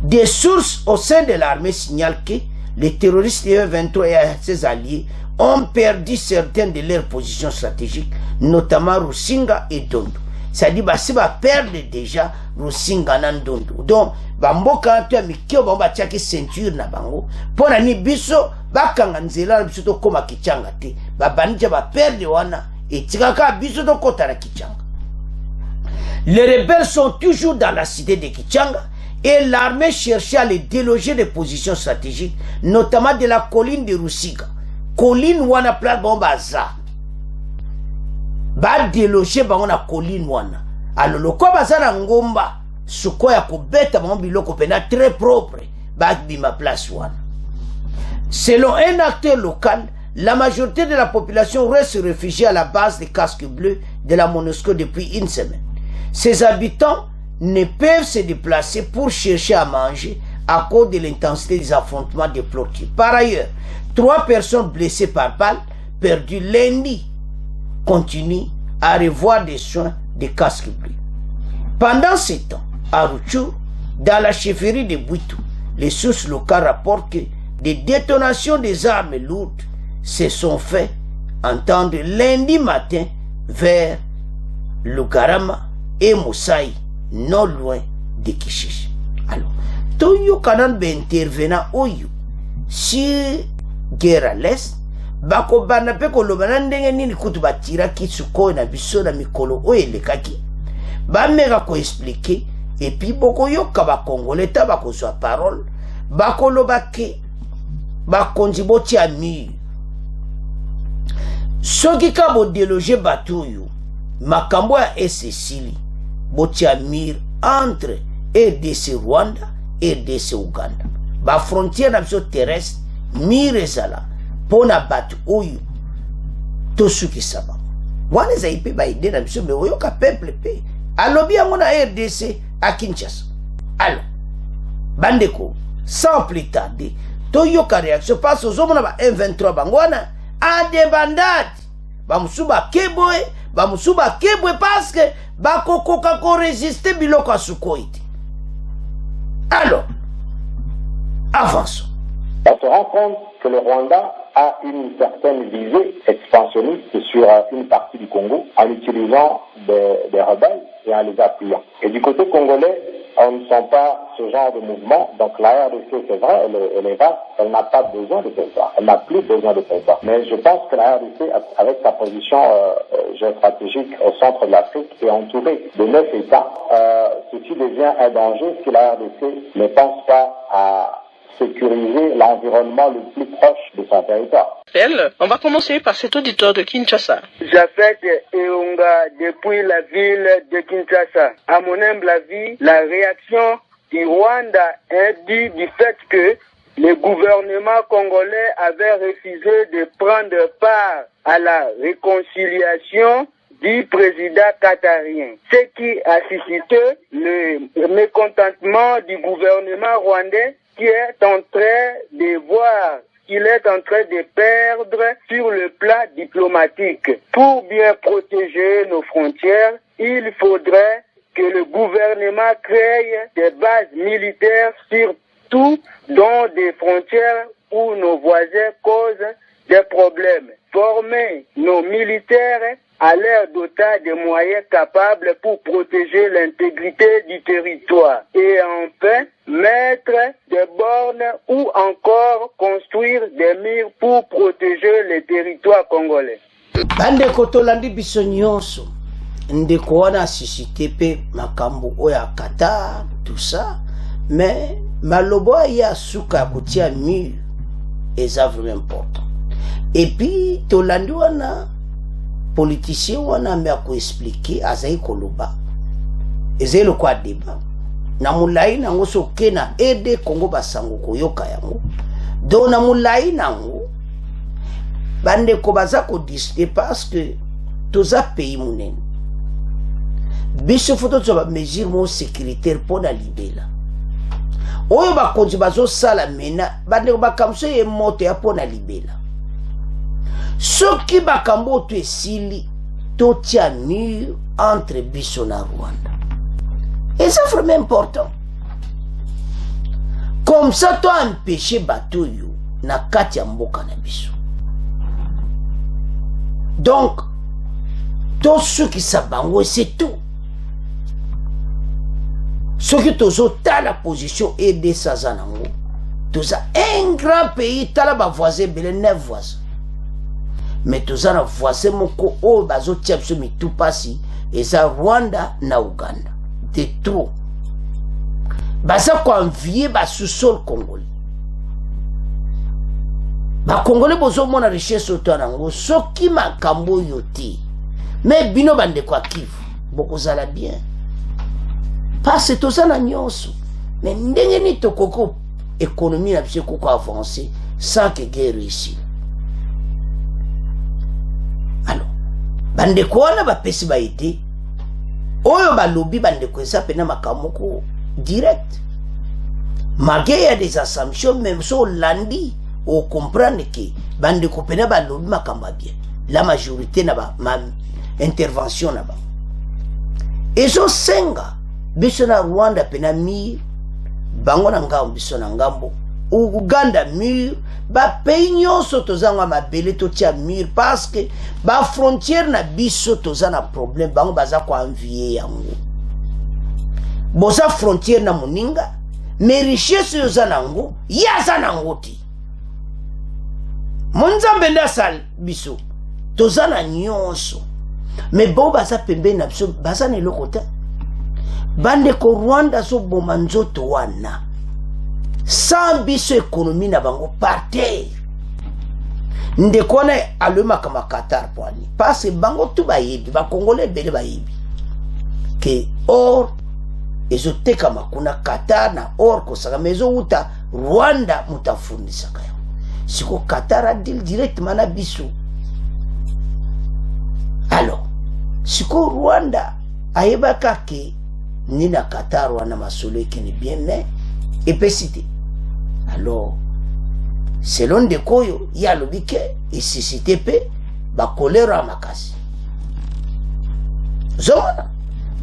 Des sources au sein de l'armée signalent que les terroristes E23 et ses alliés ont perdu certaines de leurs positions stratégiques, notamment Rusinga et Dondo. C'est-à-dire que si va perdre déjà Rusinga et Dondo. Donc, bamboka tu amikio bamba tiaki ceinture na bango. Pour ni biso bakanga nzela biso to koma Kichanga te. Babanija ba perdre wana et tikaka biso to kota na Kichanga. Les rebelles sont toujours dans la cité de Kichanga et l'armée cherchait à les déloger des positions stratégiques, notamment de la colline de Rusinga. Colline wana place bomba za. Ba déloger bango na colline wana. Alors le quoi bazana ngomba Sukhoi ya kubeta bango biloko pena très propre ba bima place wana. Selon un acteur local, la majorité de la population reste réfugiée à la base des casques bleus de la MONUSCO depuis une semaine. Ces habitants ne peuvent se déplacer pour chercher à manger à cause de l'intensité des affrontements déplorés. Par ailleurs, 3 personnes blessées par balle perdues lundi continuent à revoir des soins de casques bleus. Pendant ce temps, à Rutshuru, dans la chefferie de Bwitu, les sources locales rapportent que des détonations des armes lourdes se sont fait entendre lundi matin vers Lugarama et Moussaï, non loin de Kishish. Alors, Toyo Kanan be intervenant Oyo, si guerre à l'est, bako bana pe kolobana ndenge nini kutu batira ki Sukhoi na biso na mikolo oyo lekaki. Ba mega ko expliquer et puis boko yoka ba congolais ta bako so parole, bako lobake ba konjiboti ami. Soki ka bo déloger batuyo, makambo ya Esesili, boti amir entre RDC Rwanda et RDC Uganda. Ba frontière na biso terrestre mirezala pona batu oyo tosuki saba. Wana za ipe ba ide na biso me oyo ka peuple pe. Alobi yango na RDC à Kinshasa. Alors, bandeko, sans plus tarder, toyoka réaction parce aux hommes na M23 bangwana a des bandades. Bamusuba keboe parce que bakokoka ko résister biloko a Sukhoi. Alors, avançons. On se rend compte que le Rwanda a une certaine visée expansionniste sur une partie du Congo en utilisant des rebelles et en les appuyant. Et du côté congolais, on ne sent pas ce genre de mouvement. Donc la RDC, c'est vrai, elle est vaste, elle n'a pas besoin de faire ça. Elle n'a plus besoin de faire ça. Mais je pense que la RDC, avec sa position géostratégique au centre de l'Afrique, est entourée de 9 États. Ceci devient un danger si la RDC ne pense pas à sécuriser l'environnement le plus proche de son territoire. On va commencer par cet auditeur de Kinshasa. Jafet Eunga depuis la ville de Kinshasa. À mon humble avis, la réaction du Rwanda est due du fait que le gouvernement congolais avait refusé de prendre part à la réconciliation du président qatarien, ce qui a suscité le mécontentement du gouvernement rwandais qui est en train de voir qu'il est en train de perdre sur le plan diplomatique. Pour bien protéger nos frontières, il faudrait que le gouvernement crée des bases militaires surtout dans des frontières où nos voisins causent des problèmes. Former nos militaires à leur doter des moyens capables pour protéger l'intégrité du territoire et enfin mettre des bornes ou encore construire des murs pour protéger les territoires congolais. Bandeko tolandi biso nyonso ndeko wana suscité pe makambo oya Qatar tout ça mais malobo ya suka kutia mur eza vraiment important. Et puis tolandi wana politicien wana me ko expliquer azai koloba ezelo kwa débat na mulai nango soke na aide Congo basango koyoka yango do na mulai nango bande ko baza ko discuter parce que toza pays munene biso foto to ba mesure mo sécuritaire pour la libela oyo ba konzi bazo sala mena bande ko bakamso ye moto ya pour la libela soki bakambo to esili to tia mur entre biso na Rwanda. Et c'est vraiment important. Comme ça, tu as empêché bateau na kati ya mboka na biso. Donc, tous ceux qui sabango, c'est tout. Ceux qui ont la position et des sazanango, tous un grand pays, tu as la voisin, mais 9 voisins. Mais tous as voisin, mon ko, oh, bazo tiap so mi tout passi, et ça Rwanda na Uganda. De trop. Baza ko envier ba sous-sol congolais. Ba congolais bozo mona richesse otanango soki makambo yoti. Mais bino bande kwa kivu. Boko zala bien. Parce que tozana nyonso. Mais ndenge ni tokoko économie na biso ko avancer sans que guerre ici. Alors, bande ko wana ba pesi ba été oyo balobi bande kwesa pena makamoko direct malgré y a des assumptions même so landi on comprendre que bande ko pena balobi makamba bien la majorité na ba ma intervention na ba ezo senga biso na Rwanda pena mi bango na ngambo biso na ngambo Uganda mur ba pays nyonso tozanga mabele to tia mur parce que ba frontière na biso tozana problème bango baza ko envier yango boza frontière na muninga mais richesse yozana ngo yazana ngoti monzambe nda sal biso tozana nyonso mais bo baza pembe na biso baza ne lokota bande ko Rwanda so boma nzoto wana sans biso économie na bango par terre ndekona alema kama Qatar poani parce que bango tout bayebi ba congolais bele bayebi que or ezoteka makuna Qatar na or ko saka mezo uta Rwanda mutafundisa kayo siko Qatar a deal directement na biso. Alors siko Rwanda ayeba kake nina Qatar wana masolo ekene bien mais epesité. Alors selon de koyo ya lobike et suscité pe ba kolera makasi zona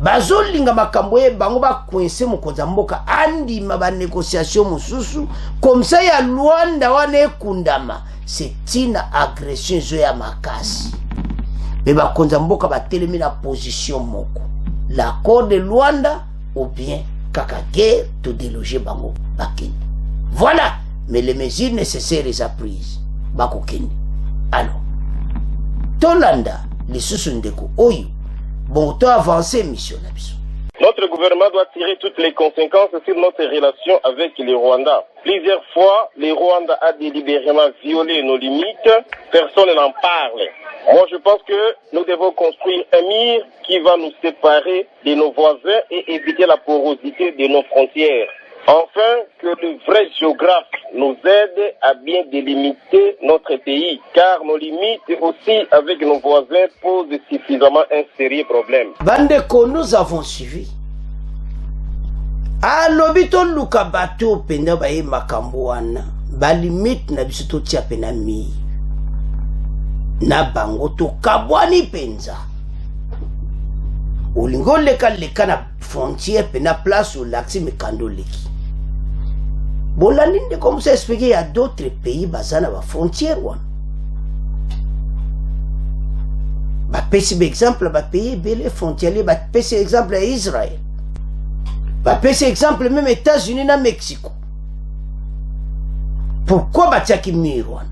bazolinga makambo ye bango ba coincer mokonza mboka andi ma négociation mususu comme ça ya Luanda wana ekundama c'est une agression zo ya makasi mais ba konza mboka ba telemi na position moko l'accord de Luanda ou bien kaka guerre to déloger bango bakini. Voilà, mais les mesures nécessaires les a prises bakokini. Alors Tolanda les sous-ndeko oyo bon to avancer mission na biso. Notre gouvernement doit tirer toutes les conséquences sur notre relation avec les Rwandais. Plusieurs fois, les Rwandais a délibérément violé nos limites. Personne n'en parle. Moi, je pense que nous devons construire un mur qui va nous séparer de nos voisins et éviter la porosité de nos frontières. Enfin, que le vrai géographe nous aide à bien délimiter notre pays, car nos limites aussi avec nos voisins posent suffisamment un sérieux problème. Bandeko, nous avons suivi. Alobito luka bato penda baye makambo wana ba limite na biso to tia pena mi na bango to kabwani penza olingo leka na frontière pena place au lac Mikando leki bolandinde comme ça expliquer il y a d'autres pays bazana ba frontière wana ba pesi exemple ba pays belé frontière ba pesi exemple Israël. Par exemple, même États-Unis et Mexique. Pourquoi Batiaki Mirouane?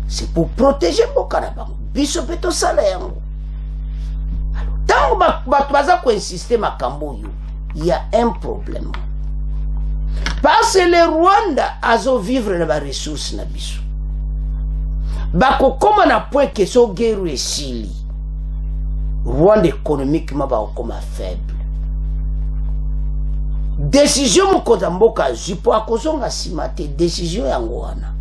C'est pour protéger mon Canada. Biso peto salaire. Alors, tant que tu vas insister ma Camboyo, il y a un problème. parce que le Rwanda azo vivre na ba ressources na biso bako koma na point que so guerre esili Rwanda économiquement ba koma faible décision mokonza mboka zipo akozonga simate décision yango wana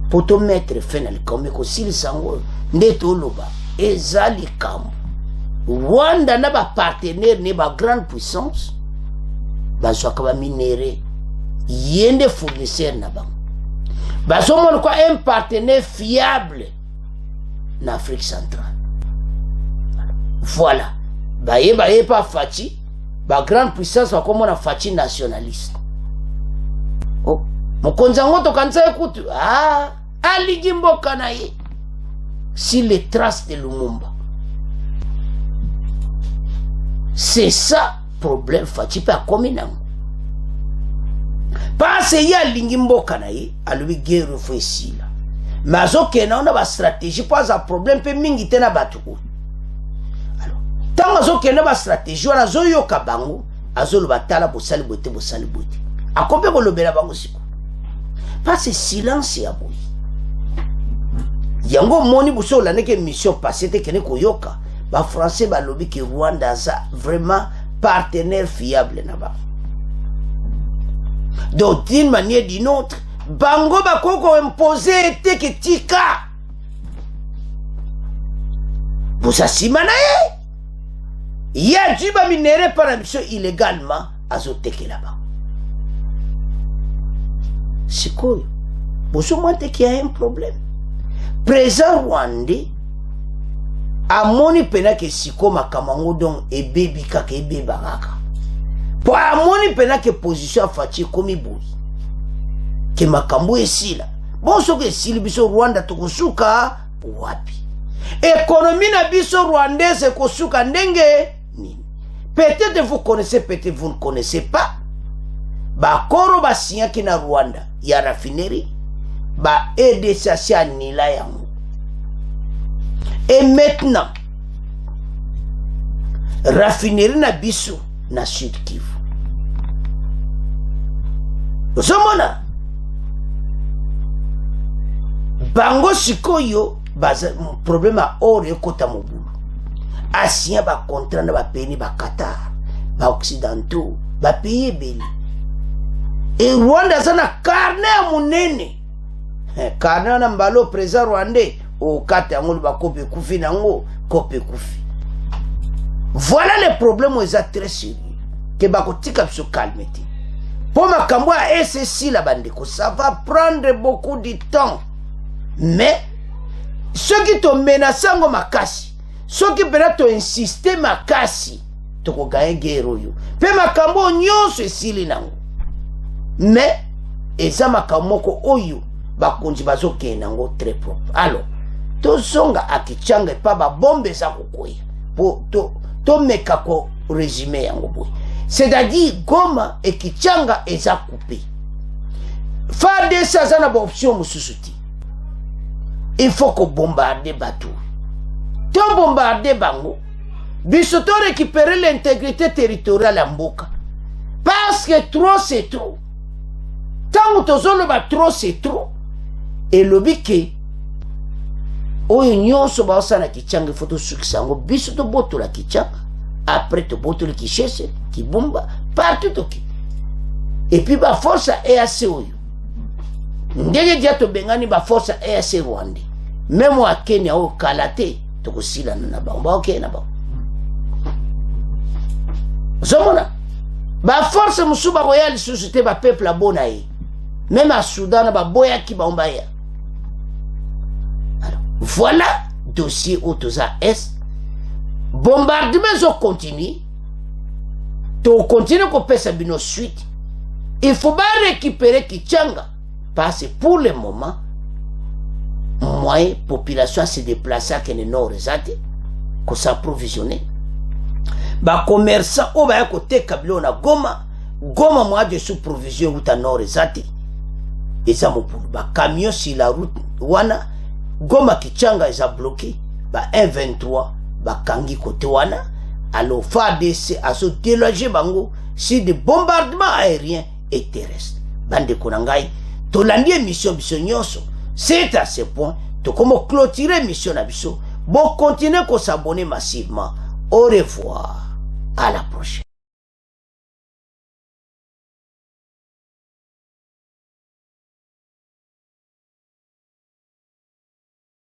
poto mettre fin na likambo ko sili sango ndeto loba ezali kambo Rwanda na ba partenaire ne ba grande puissance bazwaka ba minere yende fournisseur na bango bazomona quoi un partenaire fiable en Afrique centrale. Voilà baye pas Fachi ba grande puissance va comme on a Fachi nationaliste. Oh mokonza ngoto kanza ekutu aligi mboka na ye si les traces de Lumumba. C'est ça problème Fachi pa kominango parce qu'il y a l'ingimbo kanaï à lui guerre ici là mais azoke na on a stratégie pas un problème pe mingi tena batu alors tant azoke na ba stratégie on a zoyo kabango azolo batala bosali bote akombe ko lobela bango siko parce que silence ya boy yango moni buso la neke mission passée te kene ko yoka ba français ba lobi que Rwanda ça vraiment partenaire fiable là-bas. Donc d'une manière ou d'une autre, bango bakoko imposé te que tika. Pour ça simana il y a du ba minéré par la mission illégalement azoteke là-bas. C'est quoi? Pour ce moment qu'il y a un problème. Président rwandais a moni pena ke siko makamango don e baby kaka e beba kaka po a moni pena ke position Fachi komi boy ke makambo esila bon so ke sili biso Rwanda tokosuka wapi économie na biso rwandaise kosuka ndenge nini peut-être vous connaissez peut-être vous ne connaissez pas ba koro ba sinya ki na Rwanda ya raffinerie ba aider ça nila yango. Et maintenant, raffinerie na biso na Sud Kivu. Ozomona bango sikoyo baza problème a ore kota mobulu. Asia ba contrat na ba pays ba Qatar, ba occidentaux, ba pays beli. Et Rwanda sana carnet a munene. Carnet na mbalo président rwandais au kate angolo ba kope kufi nango kope kufi. Voilà les problèmes où ils sont très sérieux que ba ko tika biso calmete. Pour makambo a SSI la bandeko ça va prendre beaucoup de temps. Mais ceux qui t'ont menacé ngo makasi, ceux qui peut-être t'ont insisté makasi, to ko gagner guerre yo. Pe makambo nyonso esili nango. Mais eza makambo ko oyo bakonzi bazoke nango très propre. Alors tozonga akichanga pa ba bombe za kokoya po to meka ko résumé yango boy. C'est-à-dire Goma et Kichanga eza coupé. Fade ça za na ba option mususuti. Il faut qu'on bombarde bateau. To bombarder bango biso to récupérer l'intégrité territoriale ya mboka. Parce que trop c'est trop. Tant tozolo ba trop c'est trop. Et lobike oyo nyonso baosana Kichanga foto sukisango biso to boto la Kichanga après to boto le Kishese Kibumba partout toki et puis ba force EAC oyo ndenge dia to bengani ba force EAC Rwanda même wa Kenya o kalate to kosila na ba ok na ba zomona ba force musuba royale société ba peuple abona yi même à Soudan ba boya ki ba ombaya. Voilà dossier Otoza Est. Bombardement continue. To continue qu'on pèse bino suite. Il faut pas récupérer Kichanga. Parce que pour le moment, moyen population se déplacer à Kene Nord Zate, qu'on s'approvisionner. Ba commerçant au bas côté Kabilo na Goma, Goma moi de sous-provision ou ta Nord Zate. Et ça mon pour ba camion sur la route wana. Goma Kichanga est bloqué, ba 1-23, ba kangi kote wana, alors FARDC a se déloger bango, sur des bombardements aériens et terrestres. Bande Konangai, tolandi émission biso nyonso. C'est à ce point, to comment clôturer mission na biso. Bon, continuez à s'abonner massivement. Au revoir. À la prochaine.